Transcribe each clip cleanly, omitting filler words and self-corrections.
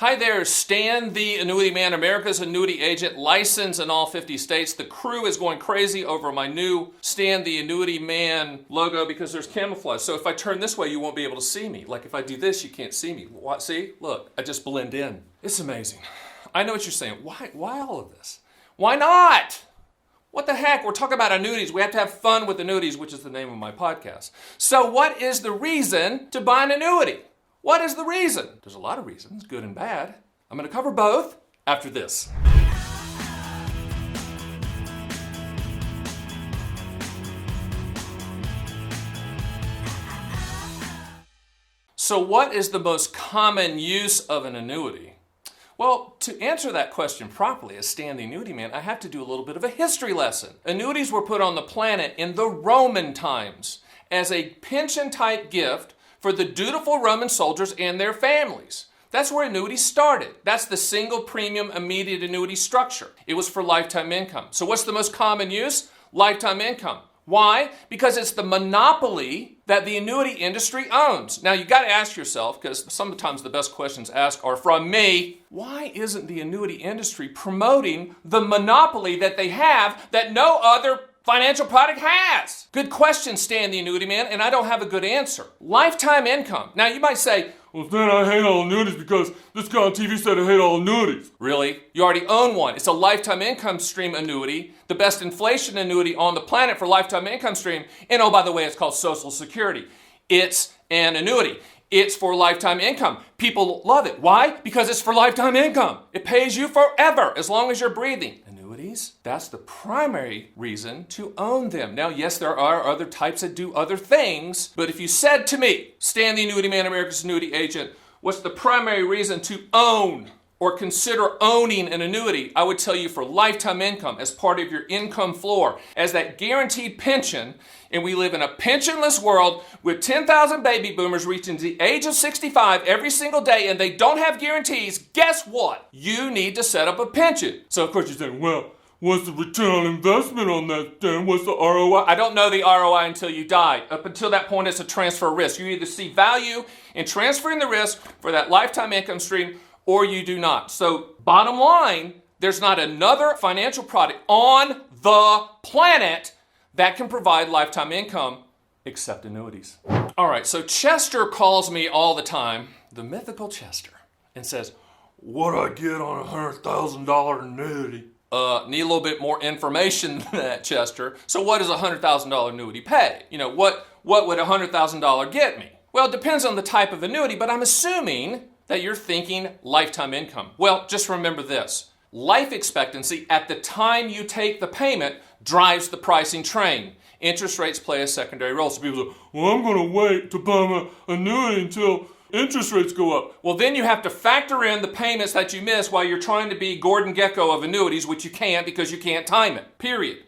Hi there, Stan The Annuity Man, America's annuity agent, licensed in all 50 states. The crew is going crazy over my new Stan The Annuity Man logo because there's camouflage. So if I turn this way, you won't be able to see me. Like if I do this, you can't see me. What? See? Look, I just blend in. It's amazing. I know what you're saying. Why all of this? Why not? What the heck? We're talking about annuities. We have to have fun with annuities, which is the name of my podcast. So what is the reason to buy an annuity? What is the reason? There's a lot of reasons, good and bad. I'm going to cover both after this. So what is the most common use of an annuity? Well, to answer that question properly as Stan the Annuity Man, I have to do a little bit of a history lesson. Annuities were put on the planet in the Roman times as a pension-type gift for the dutiful Roman soldiers and their families. That's where annuities started. That's the single premium immediate annuity structure. It was for lifetime income. So what's the most common use? Lifetime income. Why? Because it's the monopoly that the annuity industry owns. Now you got to ask yourself, because sometimes the best questions asked are from me, why isn't the annuity industry promoting the monopoly that they have that no other financial product has? Good question, Stan the Annuity Man, and I don't have a good answer. Lifetime income. Now you might say, well, Stan, I hate all annuities because this guy on TV said I hate all annuities. Really? You already own one. It's a lifetime income stream annuity, the best inflation annuity on the planet for lifetime income stream. And oh, by the way, it's called Social Security. It's an annuity. It's for lifetime income. People love it. Why? Because it's for lifetime income. It pays you forever as long as you're breathing. Annuities, that's the primary reason to own them. Now, yes, there are other types that do other things, but if you said to me, Stan the Annuity Man, America's annuity agent, what's the primary reason to own or consider owning an annuity? I would tell you for lifetime income as part of your income floor, as that guaranteed pension. And we live in a pensionless world with 10,000 baby boomers reaching the age of 65 every single day, and they don't have guarantees. Guess what? You need to set up a pension. So of course you're saying, well, what's the return on investment on that then? What's the ROI? I don't know the ROI until you die. Up until that point, it's a transfer risk. You either see value in transferring the risk for that lifetime income stream, or you do not. So bottom line, there's not another financial product on the planet that can provide lifetime income except annuities. All right, so Chester calls me all the time, the mythical Chester, and says, what do I get on a $100,000 annuity? Need a little bit more information than that, Chester. So what does a $100,000 annuity pay? You know, what would a $100,000 get me? Well, it depends on the type of annuity, but I'm assuming that you're thinking lifetime income. Well, just remember this. Life expectancy at the time you take the payment drives the pricing train. Interest rates play a secondary role. So people say, well, I'm going to wait to buy my annuity until interest rates go up. Well, then you have to factor in the payments that you miss while you're trying to be Gordon Gekko of annuities, which you can't because you can't time it, period.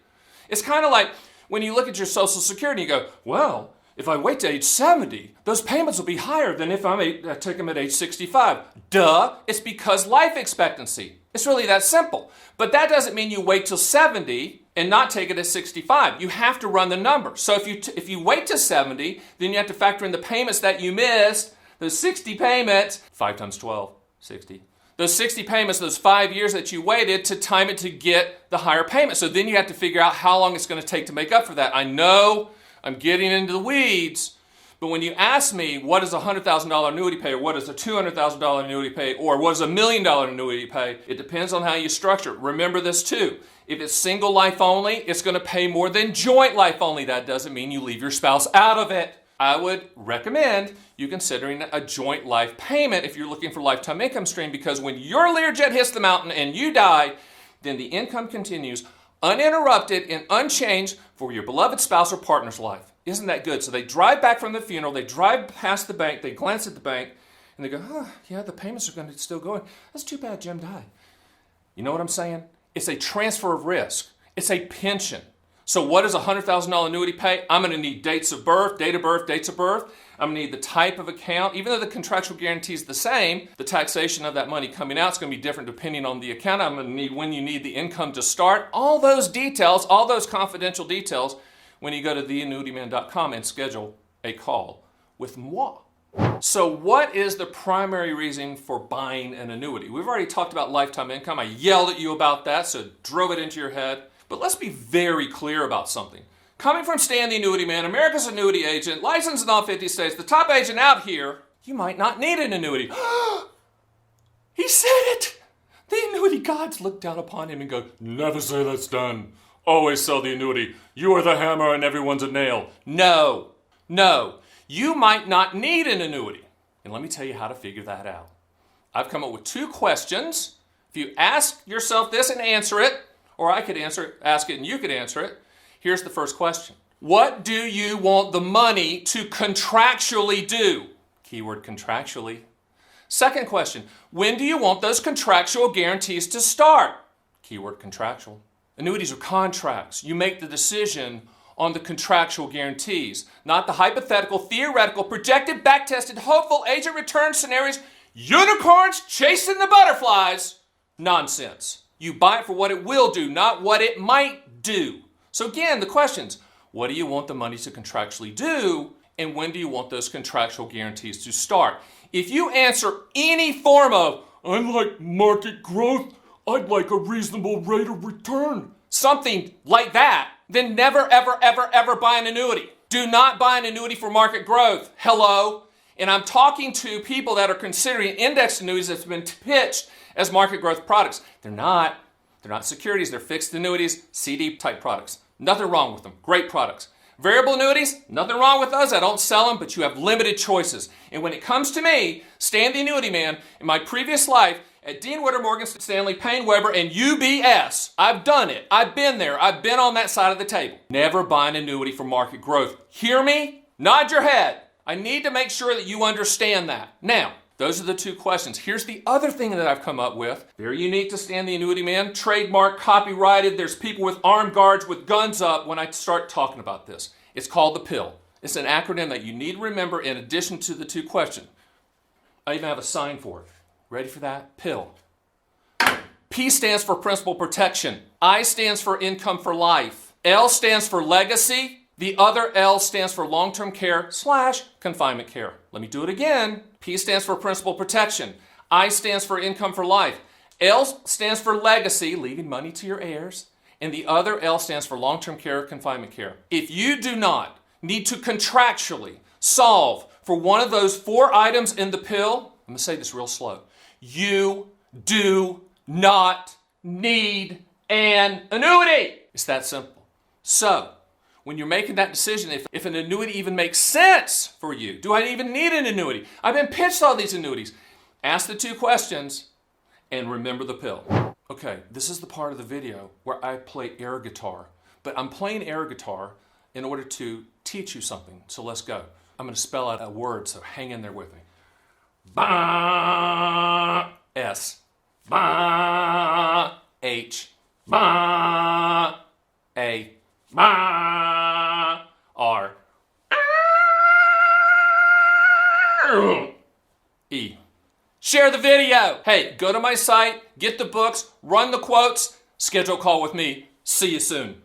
It's kind of like when you look at your Social Security and you go, well, if I wait to age 70, those payments will be higher than if I take them at age 65. Duh, it's because life expectancy. It's really that simple. But that doesn't mean you wait till 70 and not take it at 65. You have to run the number. So if you wait till 70, then you have to factor in the payments that you missed, those 60 payments, 5 times 12, 60. Those 60 payments, those 5 years that you waited to time it to get the higher payment. So then you have to figure out how long it's going to take to make up for that. I know I'm getting into the weeds, but when you ask me what does a $100,000 annuity pay, or what does a $200,000 annuity pay, or what does $1 million annuity pay, it depends on how you structure it. Remember this too. If it's single life only, it's going to pay more than joint life only. That doesn't mean you leave your spouse out of it. I would recommend you considering a joint life payment if you're looking for lifetime income stream, because when your Learjet hits the mountain and you die, then the income continues uninterrupted and unchanged for your beloved spouse or partner's life. Isn't that good? So they drive back from the funeral, they drive past the bank, they glance at the bank, and they go, oh, yeah, the payments are going to still go. That's too bad Jim died. You know what I'm saying? It's a transfer of risk. It's a pension. So what does a $100,000 annuity pay? I'm going to need dates of birth, date of birth, dates of birth. I'm going to need the type of account. Even though the contractual guarantee is the same, the taxation of that money coming out is going to be different depending on the account. I'm going to need when you need the income to start. All those details, all those confidential details, when you go to theannuityman.com and schedule a call with moi. So what is the primary reason for buying an annuity? We've already talked about lifetime income. I yelled at you about that, so drove it into your head. But let's be very clear about something. Coming from Stan The Annuity Man, America's annuity agent, licensed in all 50 states, the top agent out here, you might not need an annuity. He said it! The annuity gods look down upon him and go, never say that, Stan. Always sell the annuity. You are the hammer and everyone's a nail. No. You might not need an annuity. And let me tell you how to figure that out. I've come up with 2 questions. If you ask yourself this and answer it, or I could ask it and you could answer it. Here's the first question. What do you want the money to contractually do? Keyword contractually. Second question. When do you want those contractual guarantees to start? Keyword contractual. Annuities are contracts. You make the decision on the contractual guarantees, not the hypothetical, theoretical, projected, back-tested, hopeful, agent return scenarios, unicorns chasing the butterflies. Nonsense. You buy it for what it will do, not what it might do. So again, the questions, what do you want the money to contractually do, and when do you want those contractual guarantees to start? If you answer any form of, I like market growth, I'd like a reasonable rate of return, something like that, then never, ever, ever, ever buy an annuity. Do not buy an annuity for market growth. Hello? And I'm talking to people that are considering indexed annuities that have been pitched as market growth products. They're not securities, they're fixed annuities, CD type products. Nothing wrong with them. Great products. Variable annuities, nothing wrong with those. I don't sell them, but you have limited choices. And when it comes to me, Stan the Annuity Man, in my previous life, at Dean Witter, Morgan Stanley, Payne Weber, and UBS, I've done it. I've been there. I've been on that side of the table. Never buy an annuity for market growth. Hear me? Nod your head. I need to make sure that you understand that. Now, those are the 2 questions. Here's the other thing that I've come up with. Very unique to Stan the Annuity Man. Trademark, copyrighted. There's people with armed guards with guns up when I start talking about this. It's called the PIL. It's an acronym that you need to remember in addition to the 2 questions. I even have a sign for it. Ready for that? PIL. P stands for principal protection. I stands for income for life. L stands for legacy. The other L stands for long-term care / confinement care. Let me do it again. P stands for principal protection. I stands for income for life. L stands for legacy, leaving money to your heirs. And the other L stands for long-term care, confinement care. If you do not need to contractually solve for one of those 4 items in the PIL, I'm going to say this real slow. You do not need an annuity. It's that simple. So, when you're making that decision, if an annuity even makes sense for you, do I even need an annuity? I've been pitched all these annuities. Ask the 2 questions and remember the PIL. Okay, this is the part of the video where I play air guitar, but I'm playing air guitar in order to teach you something. So let's go. I'm going to spell out a word, so hang in there with me. Ba, S, ba, H, ba, A, ba, R, E. Share the video. Hey, go to my site, get the books, run the quotes, schedule a call with me. See you soon.